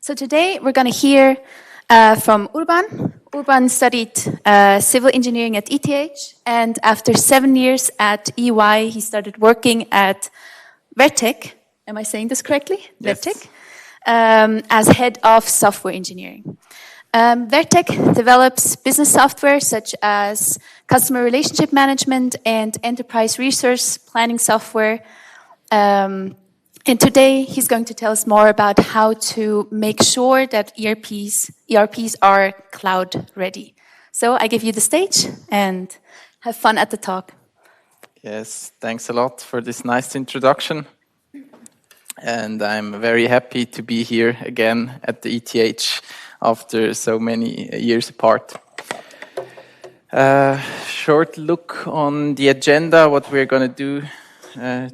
So today we're going to hear from Urban. Urban studied civil engineering at ETH, and after 7 years at EY, he started working at Vertec. Am I saying this correctly? Yes. Vertec, as head of software engineering. Vertec develops business software such as customer relationship management and enterprise resource planning software. And today he's going to tell us more about how to make sure that ERPs are cloud ready. So I give you the stage and have fun at the talk. Yes, thanks a lot for this nice introduction. And I'm very happy to be here again at the ETH after so many years apart. Short look on the agenda, what we're going to do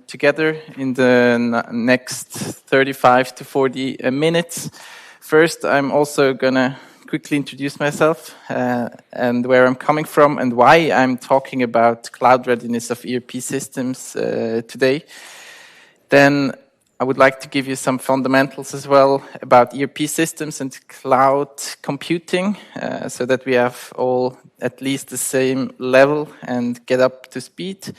together in the next 35 to 40 minutes. First, I'm also going to quickly introduce myself and where I'm coming from and why I'm talking about cloud readiness of ERP systems today. Then I would like to give you some fundamentals as well about ERP systems and cloud computing so that we have all at least the same level and get up to speed.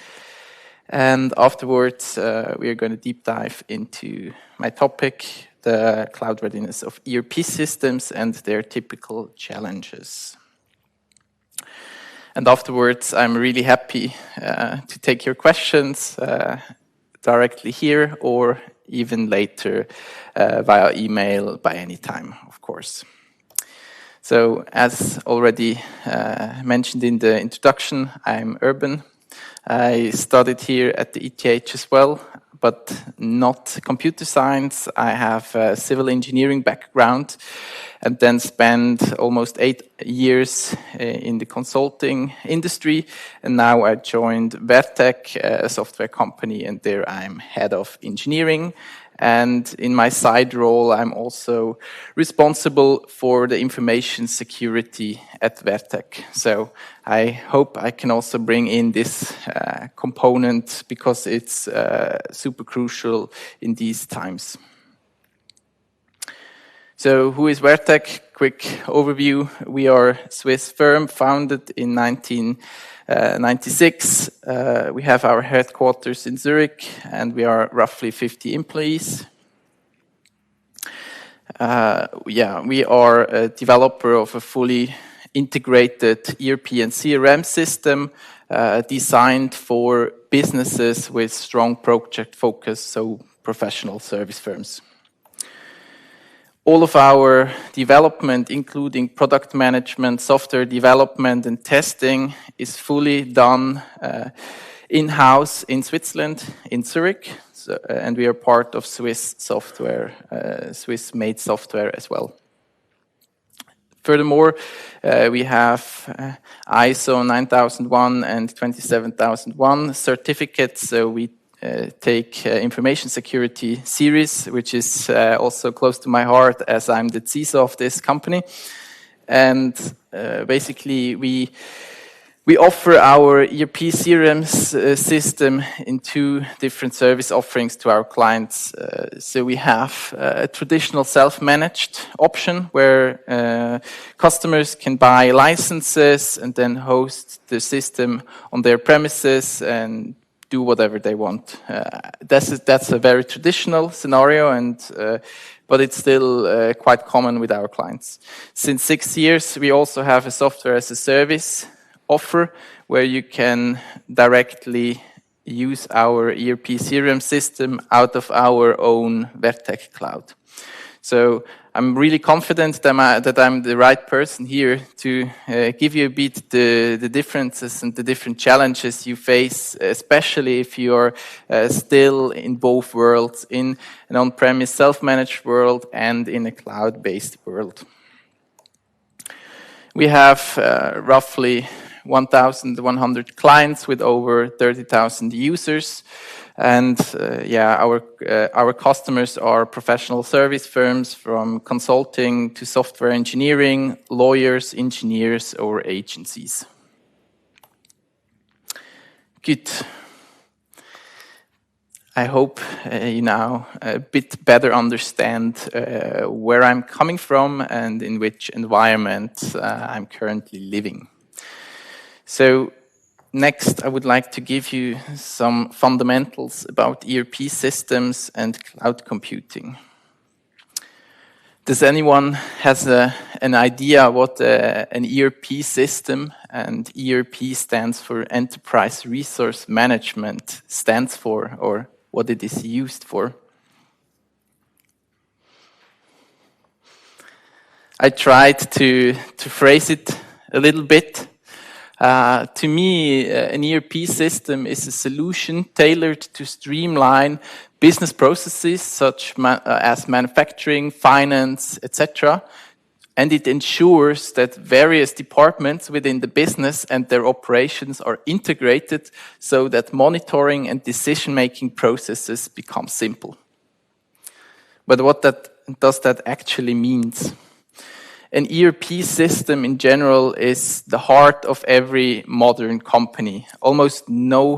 And afterwards, we are going to deep dive into my topic, the cloud readiness of ERP systems and their typical challenges. And afterwards, I'm really happy to take your questions directly here or even later via email by any time, of course. So, as already mentioned in the introduction, I'm Urban. I studied here at the ETH as well, but not computer science. I have a civil engineering background and then spent almost 8 years in the consulting industry. And now I joined Vertec, a software company, and there I'm head of engineering. And in my side role, I'm also responsible for the information security at Vertec. So I hope I can also bring in this component because it's super crucial in these times. So who is Vertec? Quick overview. We are a Swiss firm founded in 1996. We have our headquarters in Zurich, and we are roughly 50 employees. We are a developer of a fully integrated ERP and CRM system designed for businesses with strong project focus, so professional service firms. All of our development, including product management, software development, and testing, is fully done in-house in Switzerland, in Zurich, and we are part of Swiss software, Swiss-made software as well. Furthermore, we have ISO 9001 and 27001 certificates, so we take information security serious, which is also close to my heart as I'm the CISO of this company. And basically, we offer our ERP CRM system in 2 different service offerings to our clients. So we have a traditional self-managed option where customers can buy licenses and then host the system on their premises and do whatever they want. That's a very traditional scenario, but it's still quite common with our clients. Since 6 years, we also have a software as a service offer where you can directly use our ERP CRM system out of our own Vertec cloud. So I'm really confident that I'm the right person here to give you a bit the differences and the different challenges you face, especially if you are still in both worlds, in an on-premise self-managed world and in a cloud-based world. We have roughly 1,100 clients with over 30,000 users. And our customers are professional service firms from consulting to software engineering, lawyers, engineers, or agencies. Good. I hope you now a bit better understand where I'm coming from and in which environment I'm currently living. So next, I would like to give you some fundamentals about ERP systems and cloud computing. Does anyone has an idea what an ERP system, and ERP stands for Enterprise Resource Management, stands for, or what it is used for? I tried to phrase it a little bit. To me, an ERP system is a solution tailored to streamline business processes such as manufacturing, finance, etc. And it ensures that various departments within the business and their operations are integrated so that monitoring and decision-making processes become simple. But what does that actually mean? An ERP system in general is the heart of every modern company. Almost no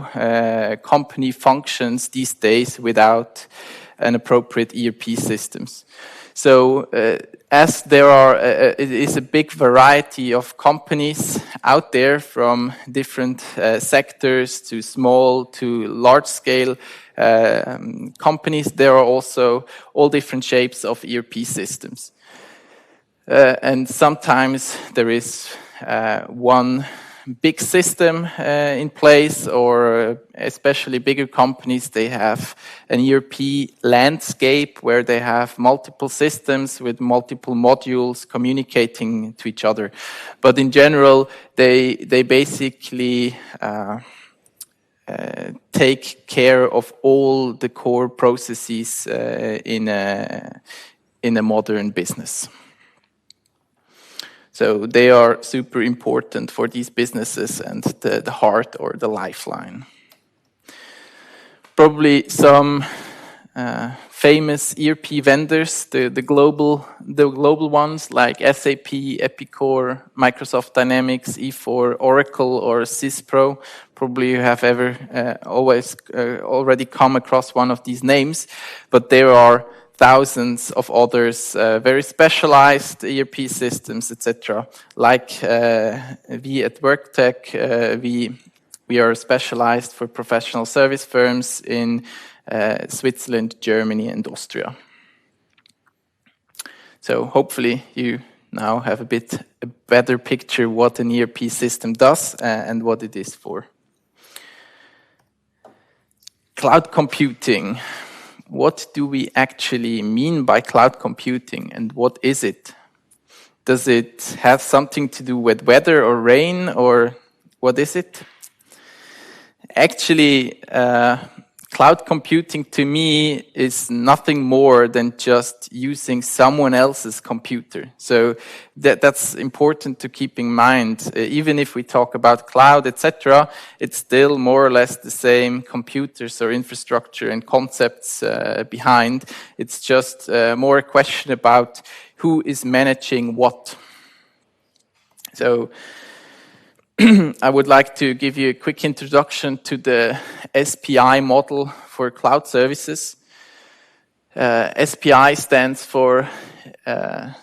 company functions these days without an appropriate ERP systems. So as there are, it is a big variety of companies out there, from different sectors to small to large scale companies. There are also all different shapes of ERP systems. And sometimes there is one big system in place, or especially bigger companies, they have an ERP landscape where they have multiple systems with multiple modules communicating to each other. But in general, they basically take care of all the core processes in a modern business. So they are super important for these businesses and the heart or the lifeline. Probably some famous ERP vendors, the global ones like SAP, Epicor, Microsoft Dynamics, E4, Oracle, or SysPro. Probably you have already come across one of these names, but there are thousands of others, very specialized ERP systems, etc. Like we at Vertec, we are specialized for professional service firms in Switzerland, Germany, and Austria. So hopefully you now have a better picture what an ERP system does and what it is for. Cloud computing. What do we actually mean by cloud computing, and what is it? Does it have something to do with weather or rain, or what is it? Actually, cloud computing to me is nothing more than just using someone else's computer. So that's important to keep in mind. Even if we talk about cloud, etc., it's still more or less the same computers or infrastructure and concepts behind. It's just more a question about who is managing what. So I would like to give you a quick introduction to the SPI model for cloud services. SPI stands for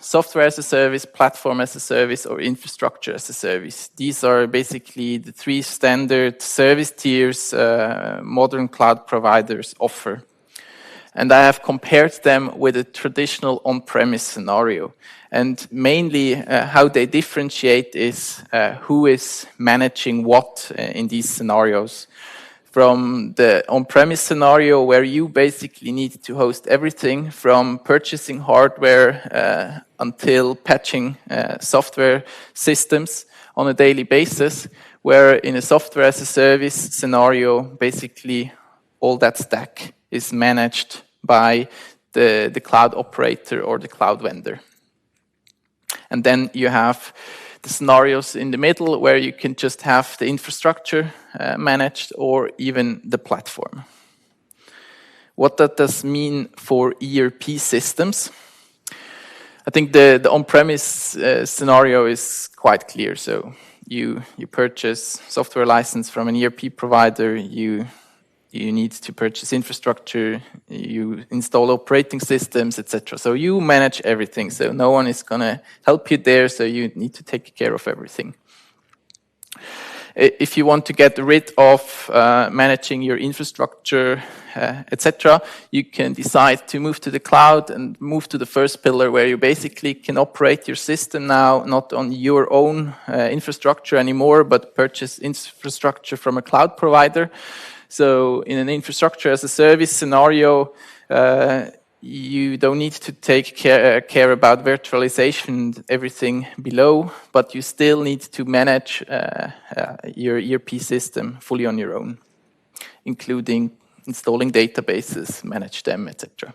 software as a service, platform as a service, or infrastructure as a service. These are basically the three standard service tiers modern cloud providers offer. And I have compared them with a traditional on-premise scenario. And mainly how they differentiate is who is managing what in these scenarios. From the on-premise scenario, where you basically need to host everything from purchasing hardware until patching software systems on a daily basis, where in a software as a service scenario, basically all that stack is managed by the cloud operator or the cloud vendor. And then you have the scenarios in the middle where you can just have the infrastructure managed, or even the platform. What that does mean for ERP systems? I think the on-premise scenario is quite clear. So you purchase software license from an ERP provider, you you need to purchase infrastructure, you install operating systems, etc. So you manage everything. So no one is going to help you there, so you need to take care of everything. If you want to get rid of managing your infrastructure, etc., you can decide to move to the cloud and move to the first pillar, where you basically can operate your system now not on your own infrastructure anymore, but purchase infrastructure from a cloud provider. So in an infrastructure as a service scenario, you don't need to take care about virtualization and everything below, but you still need to manage your ERP system fully on your own, including installing databases, manage them, etc.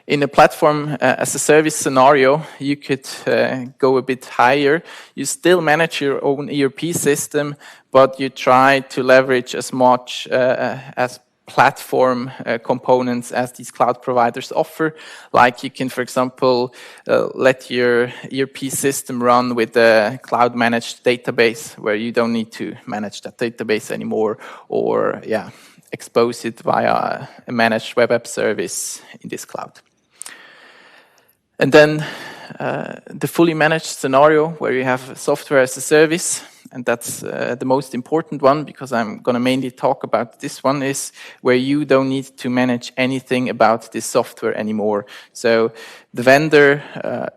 In a platform as a service scenario, you could go a bit higher. You still manage your own ERP system, but you try to leverage as much as platform components as these cloud providers offer. Like you can, for example, let your ERP system run with a cloud managed database where you don't need to manage that database anymore, or expose it via a managed web app service in this cloud. And then the fully managed scenario where you have software as a service, and that's the most important one, because I'm going to mainly talk about this one, is where you don't need to manage anything about this software anymore. So the vendor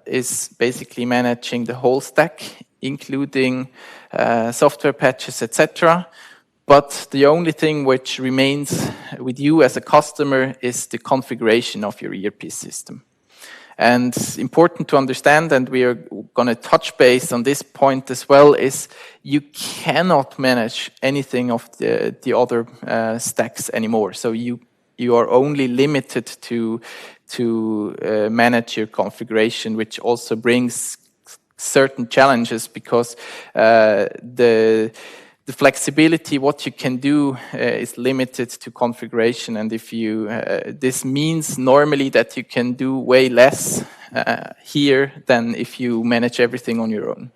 is basically managing the whole stack, including software patches, etc. But the only thing which remains with you as a customer is the configuration of your ERP system. And important to understand, and we are going to touch base on this point as well, is you cannot manage anything of the other stacks anymore. So you are only limited to manage your configuration, which also brings certain challenges, because the flexibility, what you can do, is limited to configuration. And if you, this means normally that you can do way less here than if you manage everything on your own.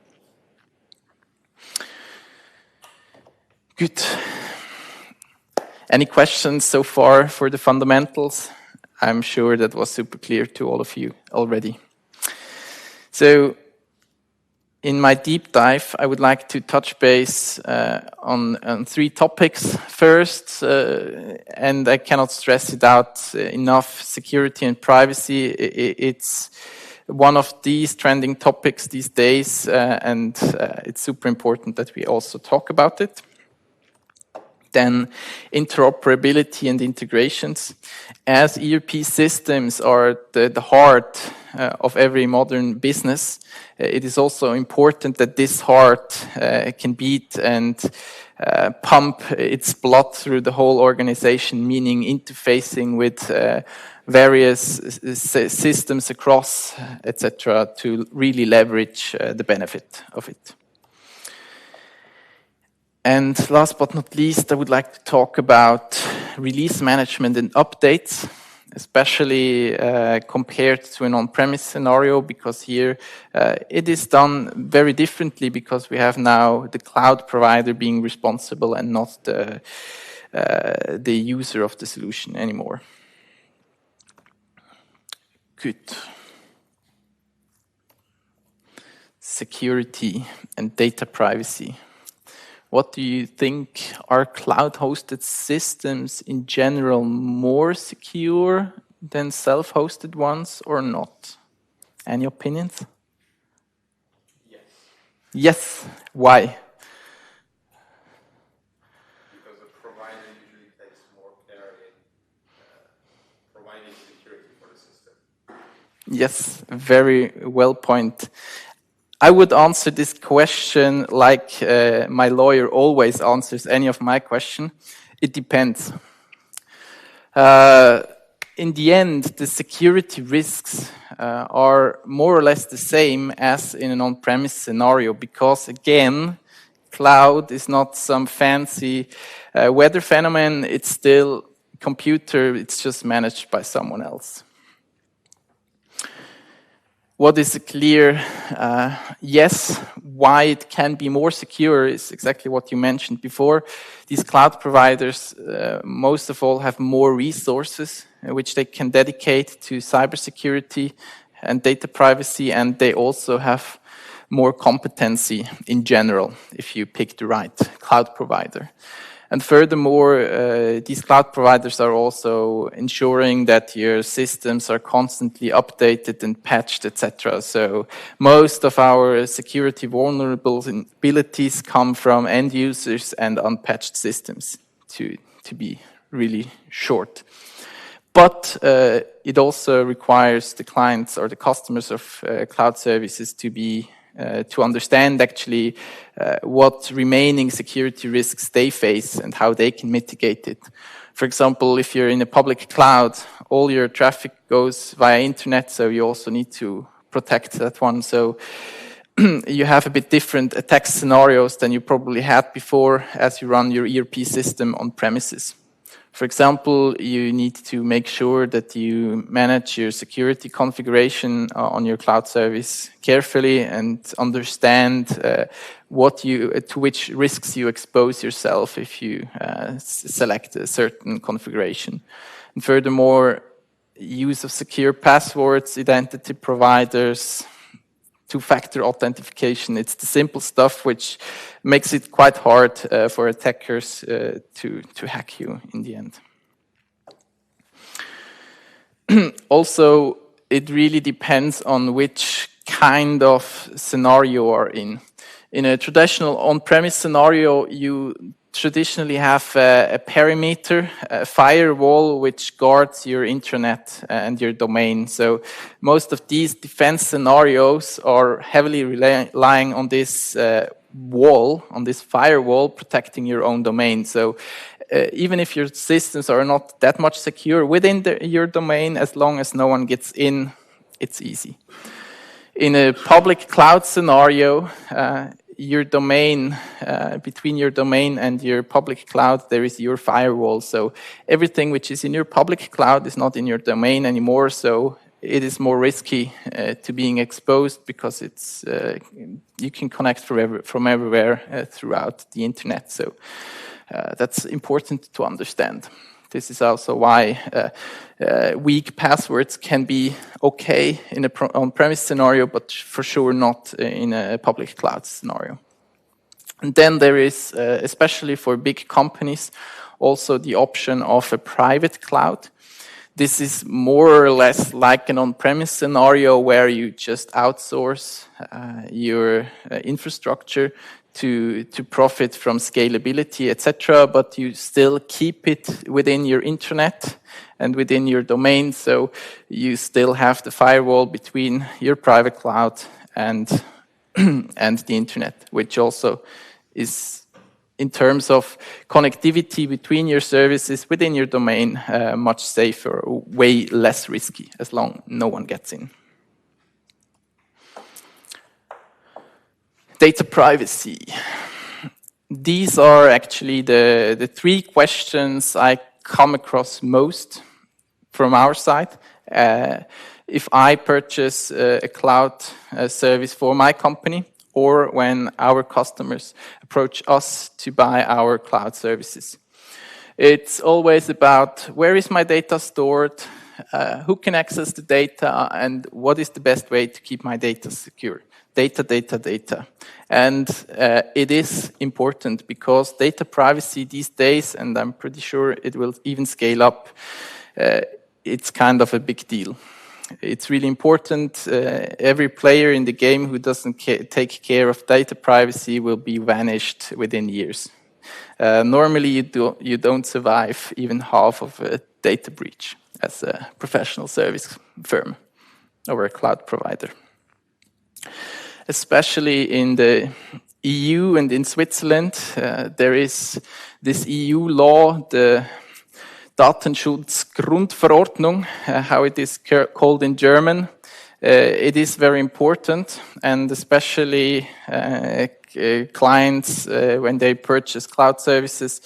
Good. Any questions so far for the fundamentals? I'm sure that was super clear to all of you already. So, in my deep dive, I would like to touch base on three topics. First, and I cannot stress it out enough, security and privacy. It's one of these trending topics these days, and it's super important that we also talk about it. Then interoperability and integrations. As ERP systems are the heart of every modern business, it is also important that this heart can beat and pump its blood through the whole organization, meaning interfacing with various systems across, etc., to really leverage the benefit of it. And last but not least, I would like to talk about release management and updates, especially compared to an on-premise scenario, because here it is done very differently, because we have now the cloud provider being responsible and not the user of the solution anymore. Good. Security and data privacy. What do you think? Are cloud-hosted systems in general more secure than self-hosted ones or not? Any opinions? Yes. Yes. Why? Because the provider usually takes more care in providing security for the system. Yes, very well point. I would answer this question like my lawyer always answers any of my question. It depends. In the end, the security risks are more or less the same as in an on-premise scenario, because again, cloud is not some fancy weather phenomenon. It's still computer. It's just managed by someone else. What is clear? Yes, why it can be more secure is exactly what you mentioned before. These cloud providers, most of all, have more resources which they can dedicate to cybersecurity and data privacy, and they also have more competency in general if you pick the right cloud provider. And furthermore, these cloud providers are also ensuring that your systems are constantly updated and patched, etc. So most of our security vulnerabilities come from end users and unpatched systems, to be really short. But it also requires the clients or the customers of cloud services to understand actually what remaining security risks they face and how they can mitigate it. For example, if you're in a public cloud, all your traffic goes via internet, so you also need to protect that one. So you have a bit different attack scenarios than you probably had before as you run your ERP system on premises. For example, you need to make sure that you manage your security configuration on your cloud service carefully and understand to which risks you expose yourself if you select a certain configuration. And furthermore, use of secure passwords, identity providers, two-factor authentication. It's the simple stuff which makes it quite hard for attackers to hack you in the end. Also, it really depends on which kind of scenario you are in. In a traditional on-premise scenario, you traditionally have a perimeter, a firewall which guards your intranet and your domain. So most of these defense scenarios are heavily relying on this wall, on this firewall protecting your own domain. So even if your systems are not that much secure within your domain, as long as no one gets in, it's easy. In a public cloud scenario, your domain, between your domain and your public cloud, there is your firewall. So everything which is in your public cloud is not in your domain anymore. So it is more risky to being exposed because it's you can connect from everywhere throughout the internet. So that's important to understand. This is also why weak passwords can be okay in an on-premise scenario, but for sure not in a public cloud scenario. And then there is, especially for big companies, also the option of a private cloud. This is more or less like an on-premise scenario where you just outsource your infrastructure to profit from scalability, etc., but you still keep it within your intranet and within your domain, so you still have the firewall between your private cloud and the internet, which also is, in terms of connectivity between your services within your domain, much safer, way less risky, as long as no one gets in. Data privacy. These are actually the three questions I come across most from our side. If I purchase a cloud service for my company, or when our customers approach us to buy our cloud services. It's always about where is my data stored, who can access the data, and what is the best way to keep my data secure. Data. And it is important because data privacy these days, and I'm pretty sure it will even scale up, it's kind of a big deal. It's really important. Every player in the game who doesn't take care of data privacy will be vanished within years. Normally, you don't survive even half of a data breach as a professional service firm or a cloud provider. Especially in the EU and in Switzerland, there is this EU law, the Datenschutzgrundverordnung, how it is called in German. It is very important, and especially clients, when they purchase cloud services,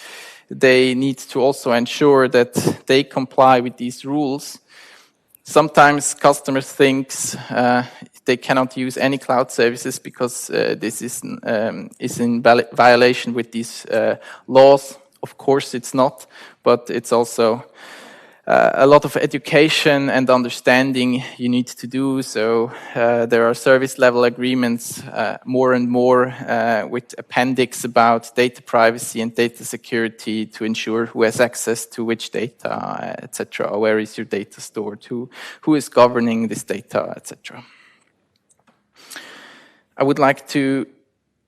they need to also ensure that they comply with these rules. Sometimes customers think they cannot use any cloud services because this is in violation with these laws. Of course, it's not, but it's also a lot of education and understanding you need to do. So there are service level agreements more and more with appendix about data privacy and data security to ensure who has access to which data, etc. Where is your data stored? Who is governing this data, etc. I would like to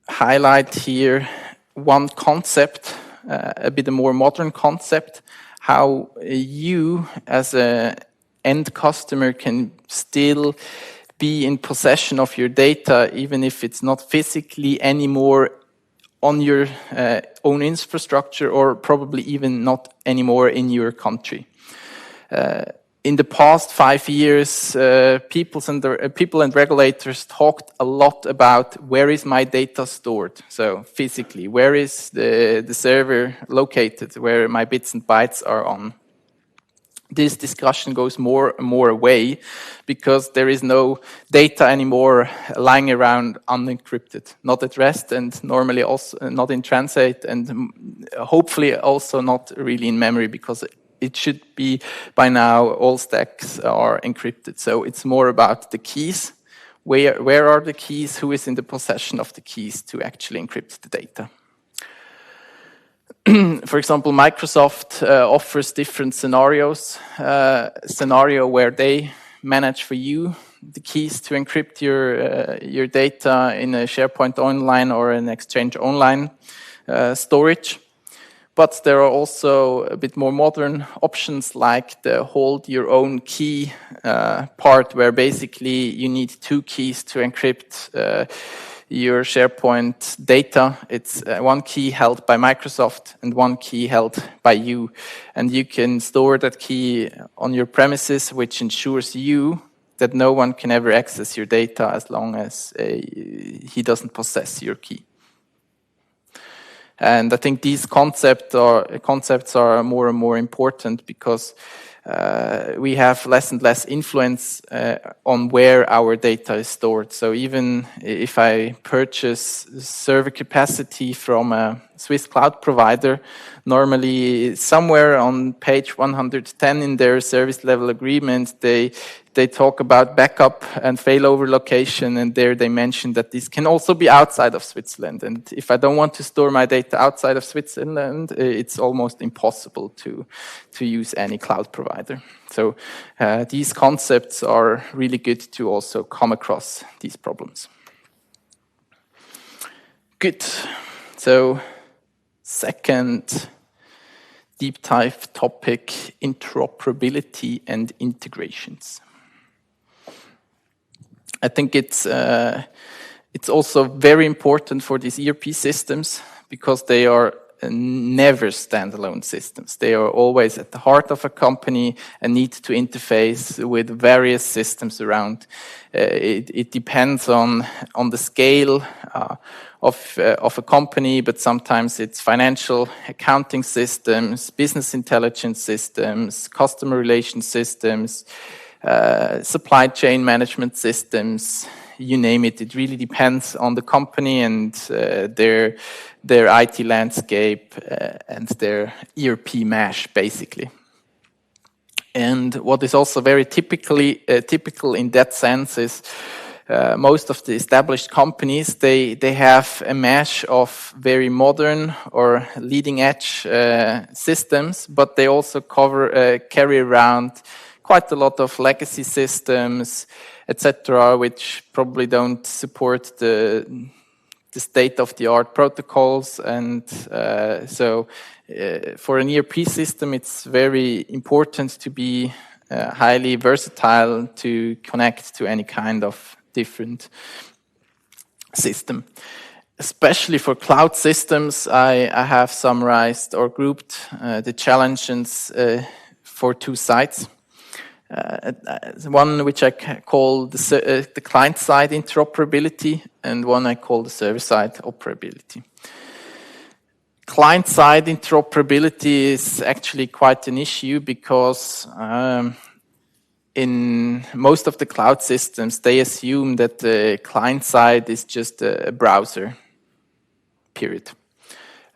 highlight here one concept, a bit more modern concept, how you as an end customer can still be in possession of your data, even if it's not physically anymore on your own infrastructure, or probably even not anymore in your country. In the past 5 years, people and regulators talked a lot about where is my data stored. So physically, where is the server located, where my bits and bytes are on. This discussion goes more and more away because there is no data anymore lying around unencrypted, not at rest, and normally also not in transit, and hopefully also not really in memory, because it should be by now all stacks are encrypted. So it's more about the keys. Where are the keys? Who is in the possession of the keys to actually encrypt the data? For example, Microsoft offers different scenarios. Scenario where they manage for you the keys to encrypt your data in a SharePoint Online or an Exchange Online storage. But there are also a bit more modern options, like the hold your own key part, where basically you need 2 keys to encrypt your SharePoint data. It's one key held by Microsoft and one key held by you. And you can store that key on your premises, which ensures you that no one can ever access your data as long as he doesn't possess your key. And I think these concepts are more and more important, because we have less and less influence on where our data is stored. So even if I purchase server capacity from a Swiss cloud provider, normally somewhere on page 110 in their service level agreement, they talk about backup and failover location, and there they mention that this can also be outside of Switzerland. And if I don't want to store my data outside of Switzerland, it's almost impossible to use any cloud provider. So these concepts are really good to also come across these problems. Good. So second deep dive topic, interoperability and integrations. I think it's also very important for these ERP systems, because they are never standalone systems. They are always at the heart of a company and need to interface with various systems around. It depends on the scale of a company, but sometimes it's financial accounting systems, business intelligence systems, customer relation systems, supply chain management systems, you name it. It really depends on the company and their IT landscape and their ERP mesh, basically. And what is also very typical in that sense is most of the established companies, they have a mesh of very modern or leading edge systems, but they also carry around quite a lot of legacy systems, etc., which probably don't support the state-of-the-art protocols. And so for an ERP system, it's very important to be highly versatile to connect to any kind of different system. Especially for cloud systems, I have summarized or grouped the challenges for 2 sides. One which I call the client-side interoperability, and one I call the server-side operability. Client-side interoperability is actually quite an issue, because in most of the cloud systems, they assume that the client side is just a browser, period.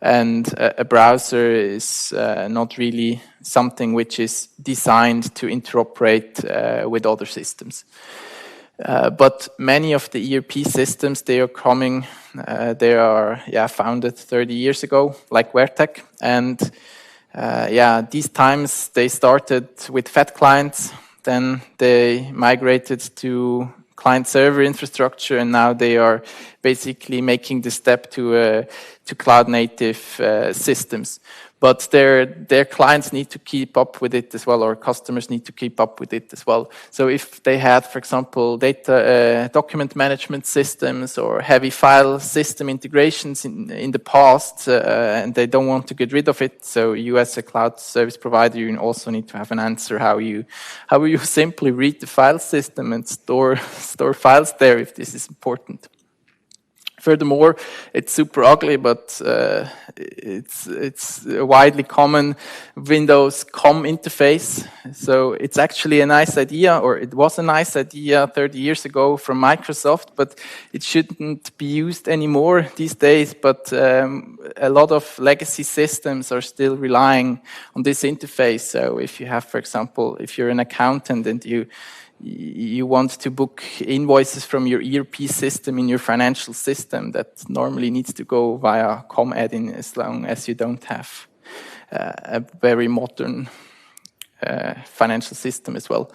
And a browser is not really something which is designed to interoperate with other systems. But many of the ERP systems, they are coming, they are founded 30 years ago, like Vertec. And these times they started with fat clients, then they migrated to client-server infrastructure, and now they are basically making the step to cloud-native systems. But their clients need to keep up with it as well, or customers need to keep up with it as well. So if they had, for example, data document management systems or heavy file system integrations in the past, and they don't want to get rid of it, so you as a cloud service provider, you also need to have an answer how you simply read the file system and store files there if this is important. Furthermore, it's super ugly, but it's a widely common Windows COM interface. So it's actually a nice idea, or it was a nice idea 30 years ago from Microsoft, but it shouldn't be used anymore these days. But a lot of legacy systems are still relying on this interface. So if you have, for example, if you're an accountant and you want to book invoices from your ERP system in your financial system, that normally needs to go via COM add-in as long as you don't have a very modern financial system as well.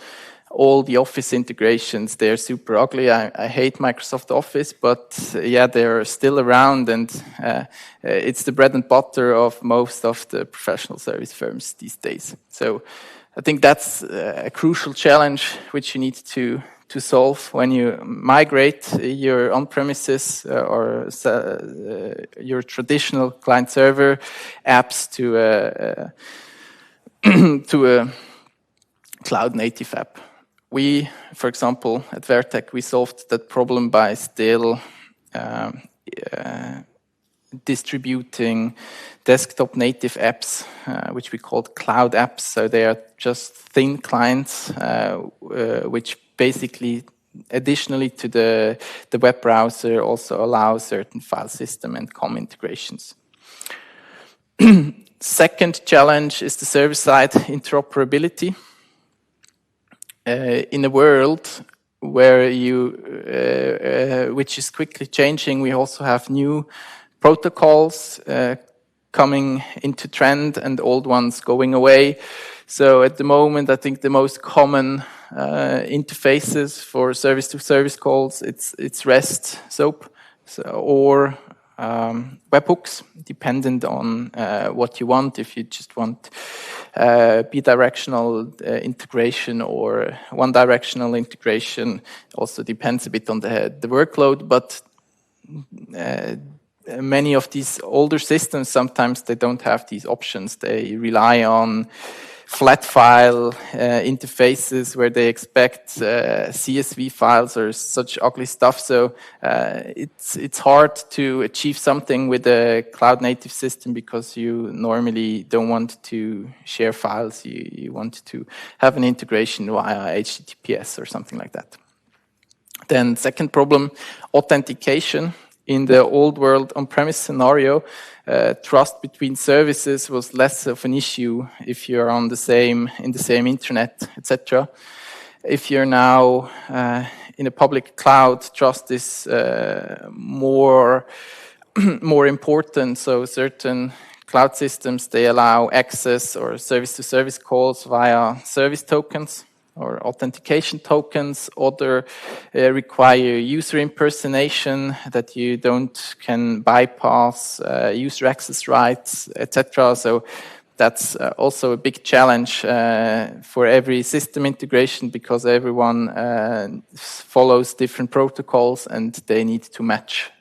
All the Office integrations, they're super ugly. I hate Microsoft Office, but they're still around, and it's the bread and butter of most of the professional service firms these days. So I think that's a crucial challenge which you need to solve when you migrate your on-premises or your traditional client-server apps to a cloud-native app. We, for example, at Vertec, we solved that problem by still distributing desktop native apps, which we called cloud apps. So they are just thin clients, which basically, additionally to the web browser, also allow certain file system and COM integrations. Second challenge is the server-side interoperability. In a world where which is quickly changing, we also have new protocols coming into trend and old ones going away. So at the moment, I think the most common interfaces for service-to-service calls, it's REST, SOAP, or webhooks, dependent on what you want. If you just want bidirectional integration or one-directional integration, also depends a bit on the workload, but many of these older systems, sometimes they don't have these options. They rely on flat file interfaces where they expect CSV files or such ugly stuff. So it's hard to achieve something with a cloud native system because you normally don't want to share files. You want to have an integration via HTTPS or something like that. Then second problem, authentication. In the old world on-premise scenario, trust between services was less of an issue if you're in the same internet, etc. If you're now in a public cloud, trust is more important. So certain cloud systems, they allow access or service-to-service calls via service tokens or authentication tokens. Other require user impersonation that you can bypass user access rights, etc. So that's also a big challenge for every system integration because everyone follows different protocols and they need to match.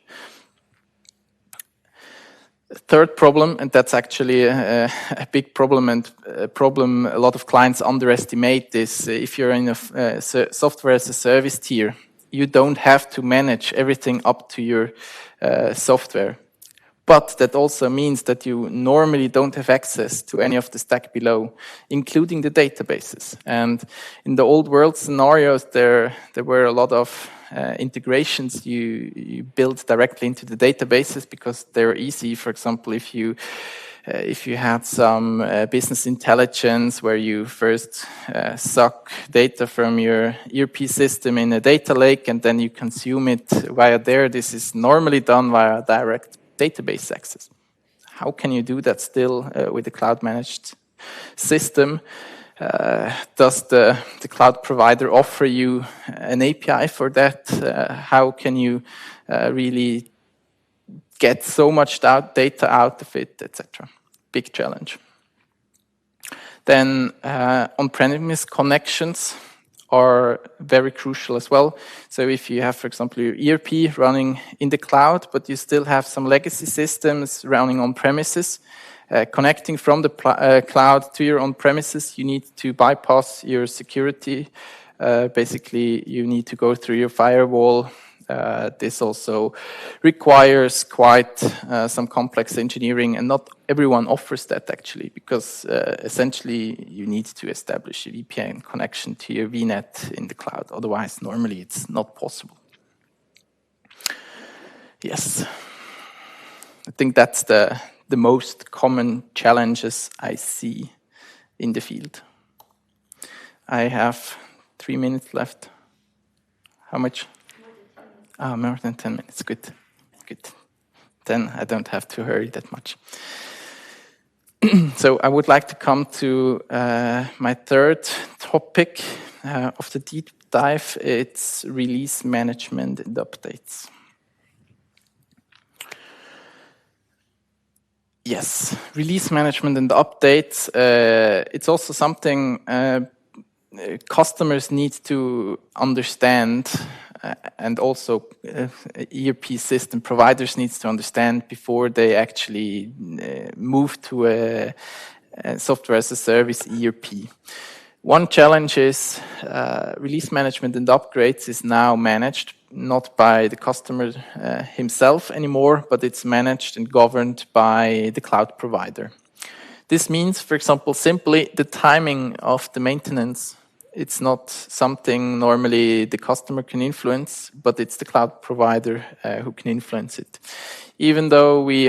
Third problem, and that's actually a big problem and a problem a lot of clients underestimate, is if you're in a software as a service tier, you don't have to manage everything up to your software. But that also means that you normally don't have access to any of the stack below, including the databases. And in the old world scenarios, there were a lot of integrations you build directly into the databases because they're easy. For example, if you had some business intelligence where you first suck data from your ERP system in a data lake and then you consume it via there, this is normally done via direct database access. How can you do that still with a cloud-managed system? Does the cloud provider offer you an API for that? How can you really get so much data out of it, etc.? Big challenge. Then on-premise connections are very crucial as well. So if you have, for example, your ERP running in the cloud, but you still have some legacy systems running on premises, connecting from the cloud to your on-premises, you need to bypass your security. Basically, you need to go through your firewall. This also requires quite some complex engineering, and not everyone offers that actually, because essentially you need to establish a VPN connection to your VNet in the cloud. Otherwise, normally it's not possible. Yes, I think that's the most common challenges I see in the field. I have 3 minutes left. How much? More than 10 minutes. Good. Good. Then I don't have to hurry that much. So I would like to come to my third topic of the deep dive. It's release management and updates. Yes, release management and updates. It's also something customers need to understand, and also ERP system providers needs to understand before they actually move to a software as a service ERP. One challenge is release management and upgrades is now managed not by the customer himself anymore, but it's managed and governed by the cloud provider. This means, for example, simply the timing of the maintenance. It's not something normally the customer can influence, but it's the cloud provider who can influence it. Even though we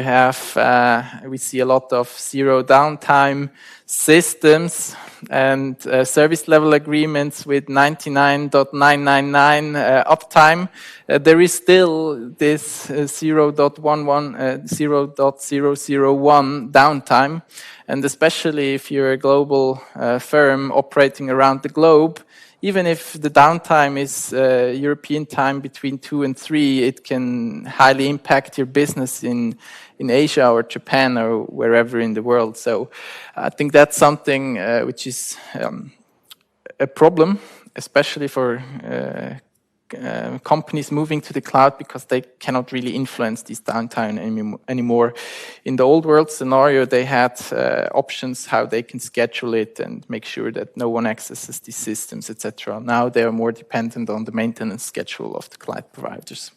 see a lot of zero downtime systems and service level agreements with 99.999 uptime, there is still this 0.001 downtime. And especially if you're a global firm operating around the globe, even if the downtime is European time between 2 and 3, it can highly impact your business in Asia or Japan or wherever in the world. So I think that's something which is a problem, especially for companies moving to the cloud, because they cannot really influence this downtime anymore. In the old world scenario, they had options how they can schedule it and make sure that no one accesses these systems, etc. Now they are more dependent on the maintenance schedule of the cloud providers.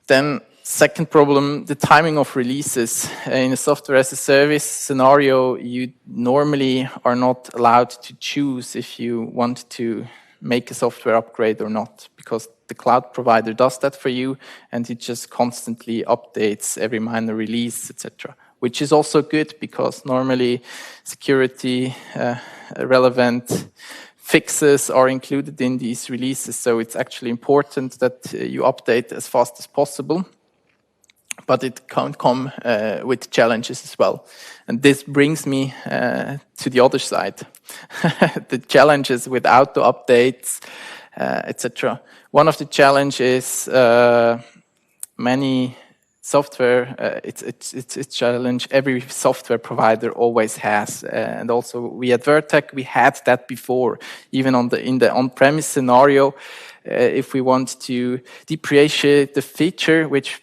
Then second problem, the timing of releases. In a software as a service scenario, you normally are not allowed to choose if you want to make a software upgrade or not, because the cloud provider does that for you, and it just constantly updates every minor release, etc. Which is also good, because normally security relevant fixes are included in these releases, so it's actually important that you update as fast as possible. But it can come with challenges as well. And this brings me to the other side, the challenges with auto updates, etc. One of the challenges many software, it's a challenge every software provider always has. And also we at Vertec, we had that before, even in the on-premise scenario. If we want to depreciate the feature, which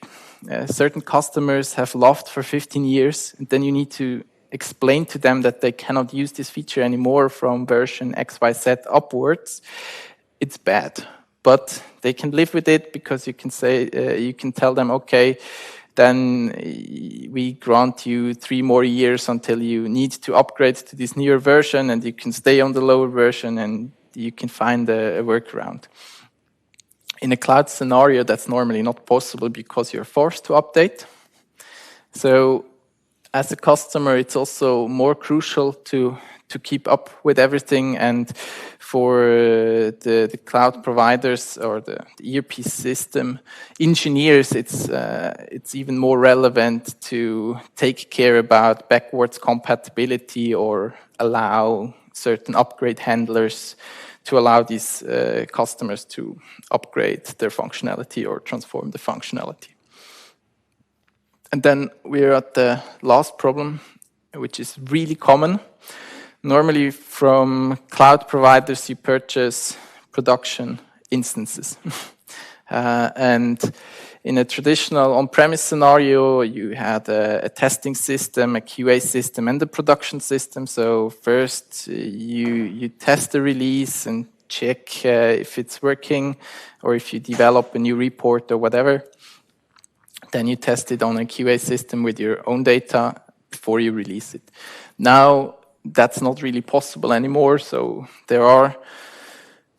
certain customers have loved for 15 years, and then you need to explain to them that they cannot use this feature anymore from version XYZ upwards, it's bad. But they can live with it, because you can say, you can tell them, okay, then we grant you 3 more years until you need to upgrade to this newer version, and you can stay on the lower version, and you can find a workaround. In a cloud scenario, that's normally not possible because you're forced to update. So as a customer, it's also more crucial to keep up with everything, and for the cloud providers or the ERP system engineers, it's even more relevant to take care about backwards compatibility or allow certain upgrade handlers to allow these customers to upgrade their functionality or transform the functionality. And then we're at the last problem, which is really common. Normally from cloud providers, you purchase production instances. And in a traditional on-premise scenario, you had a testing system, a QA system, and a production system. So first you test the release and check if it's working, or if you develop a new report or whatever. Then you test it on a QA system with your own data before you release it. Now, that's not really possible anymore. So there are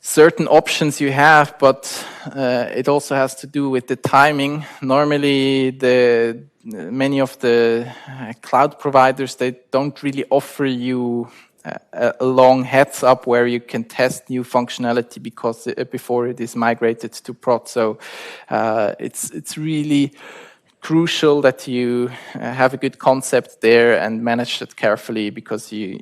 certain options you have, but it also has to do with the timing. Normally, many of the cloud providers, they don't really offer you a long heads up where you can test new functionality because before it is migrated to prod. So it's really crucial that you have a good concept there and manage it carefully, because you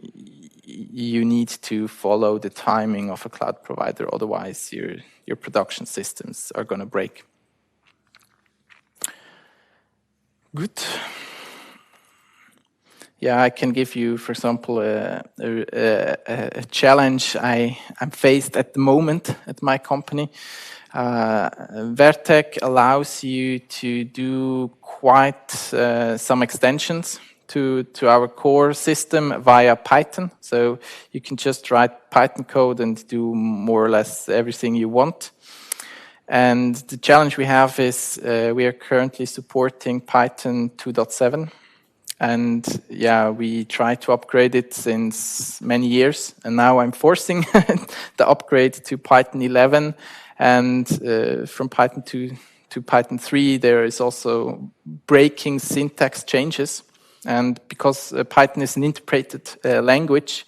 need to follow the timing of a cloud provider. Otherwise, your production systems are going to break. Good. Yeah, I can give you, for example, a challenge I'm faced at the moment at my company. Vertec allows you to do quite some extensions to our core system via Python. So you can just write Python code and do more or less everything you want. And the challenge we have is we are currently supporting Python 2.7. And yeah, we try to upgrade it since many years. And now I'm forcing the upgrade to Python 11. And from Python 2 to Python 3, there is also breaking syntax changes. And because Python is an interpreted language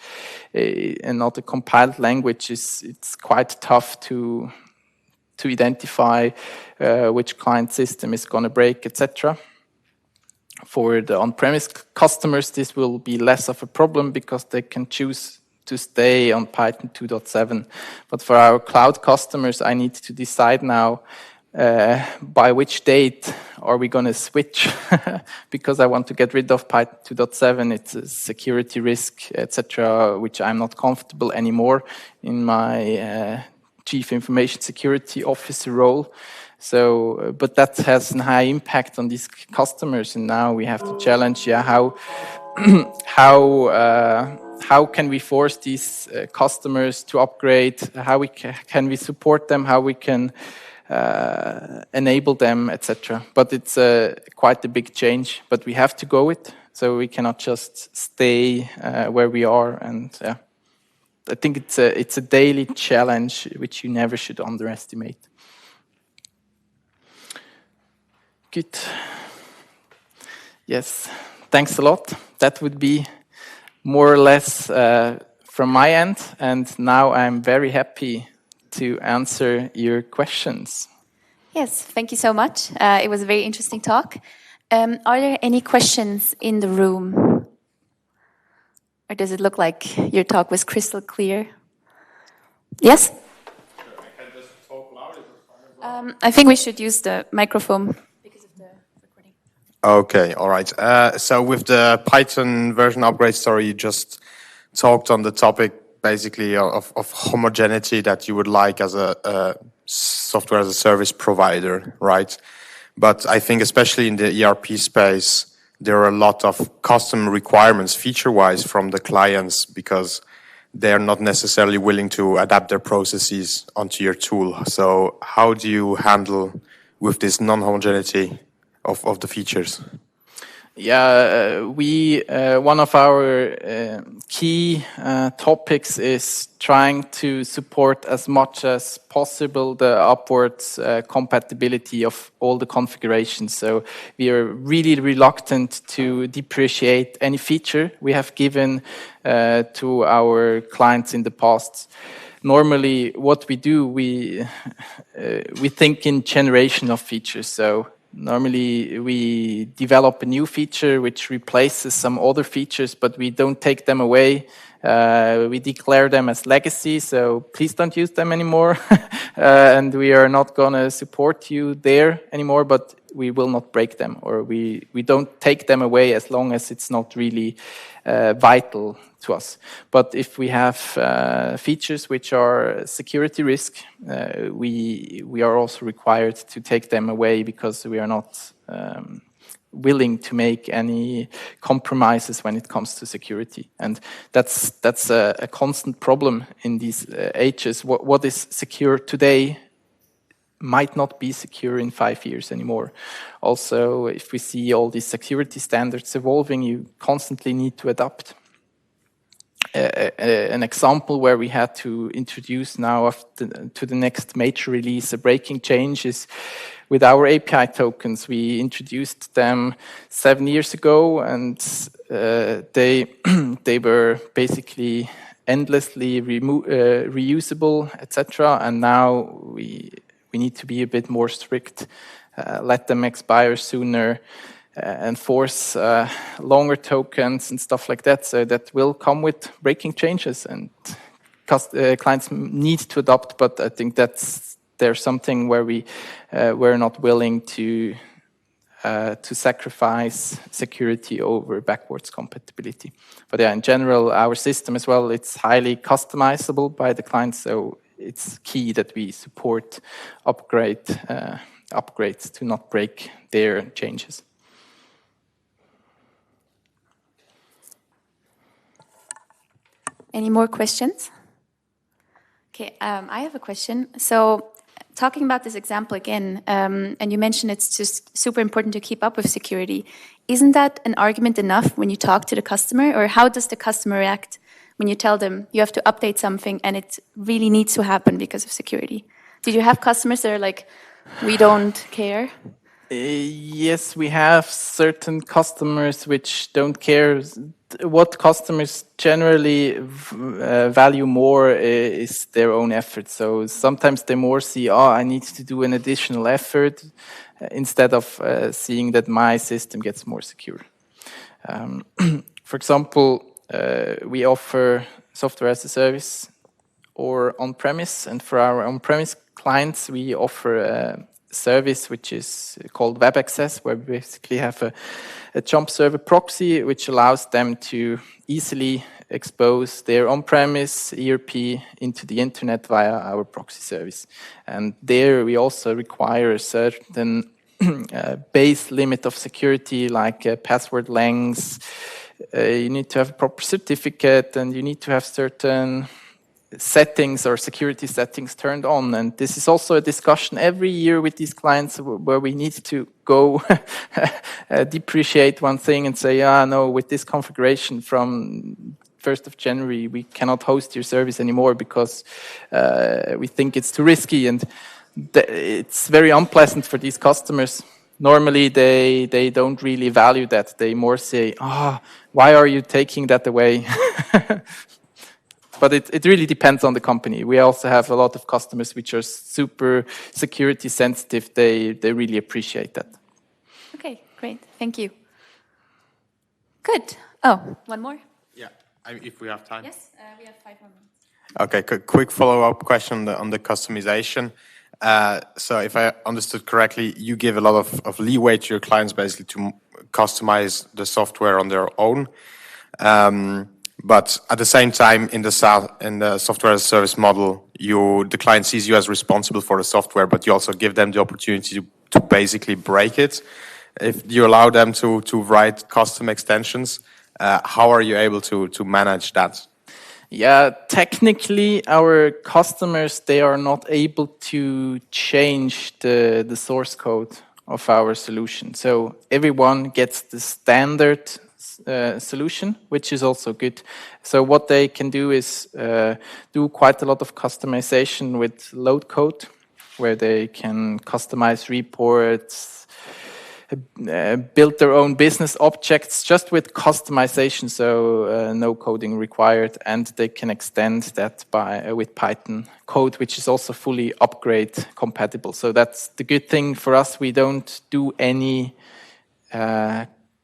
and not a compiled language, it's quite tough to identify which client system is going to break, etc. For the on-premise customers, this will be less of a problem because they can choose to stay on Python 2.7. But for our cloud customers, I need to decide now by which date are we going to switch because I want to get rid of Python 2.7. It's a security risk, etc., which I'm not comfortable anymore in my Chief Information Security Officer role. So, but that has a high impact on these customers, and now we have to challenge, how can we force these customers to upgrade? How can we support them? How we can enable them, etc. But it's quite a big change. But we have to go it, so we cannot just stay where we are. And I think it's a daily challenge which you never should underestimate. Good. Yes, thanks a lot. That would be more or less from my end. And now I'm very happy to answer your questions. Yes, thank you so much. It was a very interesting talk. Are there any questions in the room? Or does it look like your talk was crystal clear? Yes? I can just talk louder. I think we should use the microphone. Okay, all right. So with the Python version upgrade story, you just talked on the topic basically of homogeneity that you would like as a software as a service provider, right? But I think especially in the ERP space, there are a lot of custom requirements feature-wise from the clients because they're not necessarily willing to adapt their processes onto your tool. So how do you handle with this non-homogeneity of the features? Yeah, one of our key topics is trying to support as much as possible the upwards compatibility of all the configurations. So we are really reluctant to depreciate any feature we have given to our clients in the past. Normally, what we do, we think in generation of features. So normally, we develop a new feature which replaces some other features, but we don't take them away. We declare them as legacy, so please don't use them anymore. And we are not going to support you there anymore, but we will not break them, or we don't take them away as long as it's not really vital to us. But if we have features which are security risk, we are also required to take them away because we are not willing to make any compromises when it comes to security. And that's a constant problem in these ages. What is secure today might not be secure in 5 years anymore. Also, if we see all these security standards evolving, you constantly need to adapt. An example where we had to introduce now to the next major release a breaking change is with our API tokens. We introduced them 7 years ago, and they were basically endlessly reusable, etc. And now we need to be a bit more strict, let them expire sooner, enforce longer tokens and stuff like that. So that will come with breaking changes, and clients need to adopt. But I think there's something where we're not willing to sacrifice security over backwards compatibility. But yeah, in general, our system as well, it's highly customizable by the client. So it's key that we support upgrades to not break their changes. Any more questions? Okay, I have a question. So talking about this example again, and you mentioned it's just super important to keep up with security. Isn't that an argument enough when you talk to the customer? Or how does the customer react when you tell them you have to update something and it really needs to happen because of security? Did you have customers that are like, we don't care? Yes, we have certain customers which don't care. What customers generally value more is their own effort. So sometimes they more see, I need to do an additional effort instead of seeing that my system gets more secure. For example, we offer software as a service or on-premise, and for our on-premise clients, we offer a service which is called web access, where we basically have a jump server proxy which allows them to easily expose their on-premise ERP into the internet via our proxy service. And there we also require a certain base limit of security, like password lengths. You need to have a proper certificate, and you need to have certain settings or security settings turned on. And this is also a discussion every year with these clients where we need to go depreciate one thing and say, no, with this configuration from 1st of January, we cannot host your service anymore because we think it's too risky. And it's very unpleasant for these customers. Normally, they don't really value that. They more say, why are you taking that away? But it really depends on the company. We also have a lot of customers which are super security sensitive. They really appreciate that. Okay, great. Thank you. Good. Oh, one more? Yeah, if we have time. Yes, we have 5 more minutes. Okay, quick follow-up question on the customization. So if I understood correctly, you give a lot of leeway to your clients basically to customize the software on their own. But at the same time, in the software as a service model, the client sees you as responsible for the software, but you also give them the opportunity to basically break it. If you allow them to write custom extensions, how are you able to manage that? Yeah, technically, our customers, they are not able to change the source code of our solution. So everyone gets the standard solution, which is also good. So what they can do is do quite a lot of customization with load code, where they can customize reports, build their own business objects just with customization, so no coding required, and they can extend that by with Python code, which is also fully upgrade compatible. So that's the good thing for us. We don't do any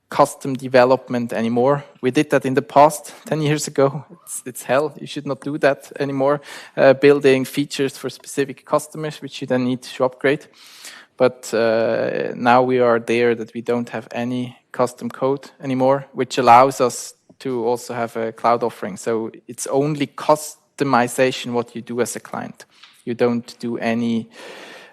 custom development anymore. We did that in the past, 10 years ago. It's hell. You should not do that anymore. Building features for specific customers, which you then need to upgrade. But now we are there that we don't have any custom code anymore, which allows us to also have a cloud offering. So it's only customization what you do as a client. You don't do any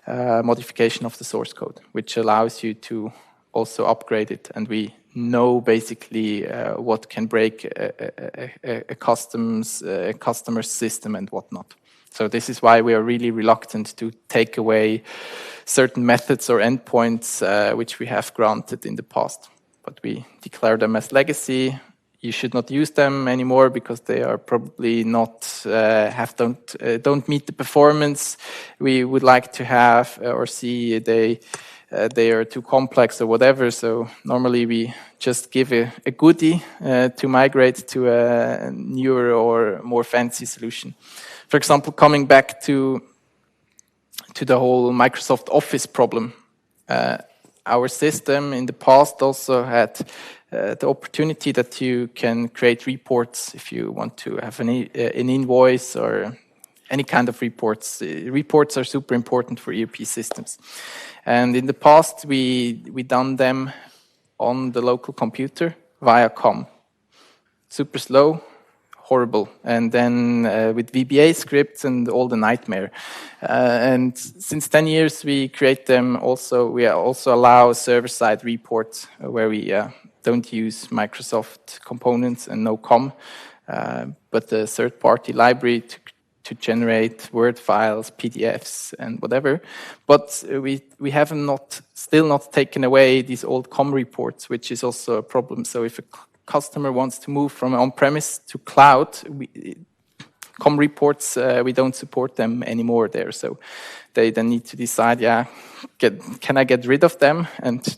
modification of the source code, which allows you to also upgrade it. And we know basically what can break a customer system and whatnot. So this is why we are really reluctant to take away certain methods or endpoints which we have granted in the past. But we declare them as legacy. You should not use them anymore because they are probably not don't meet the performance we would like to have or see. They are too complex or whatever. So normally we just give a goodie to migrate to a newer or more fancy solution. For example, coming back to the whole Microsoft Office problem, our system in the past also had the opportunity that you can create reports if you want to have an invoice or any kind of reports. Reports are super important for ERP systems. And in the past, we done them on the local computer via COM. Super slow, horrible. And then with VBA scripts and all the nightmare. And since 10 years, we create them also. We also allow server-side reports where we don't use Microsoft components and no COM, but the third-party library to generate Word files, PDFs, and whatever. But we have still not taken away these old COM reports, which is also a problem. So if a customer wants to move from on-premise to cloud, COM reports, we don't support them anymore there. So they then need to decide, can I get rid of them and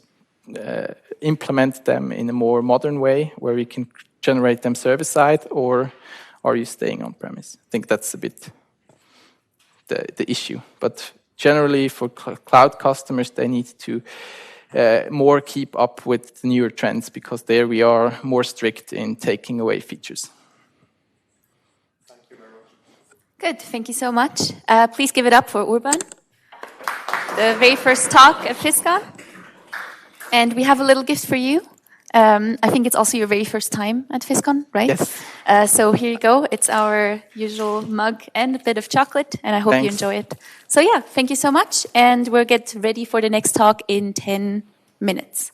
implement them in a more modern way where we can generate them server-side, or are you staying on-premise? I think that's a bit the issue. But generally, for cloud customers, they need to more keep up with the newer trends because there we are more strict in taking away features. Thank you very much. Good, thank you so much. Please give it up for Urban, the very first talk at VIScon. And we have a little gift for you. I think it's also your very first time at VIScon, right? Yes. So here you go. It's our usual mug and a bit of chocolate, and I hope you enjoy it. So yeah, thank you so much. And we'll get ready for the next talk in 10 minutes.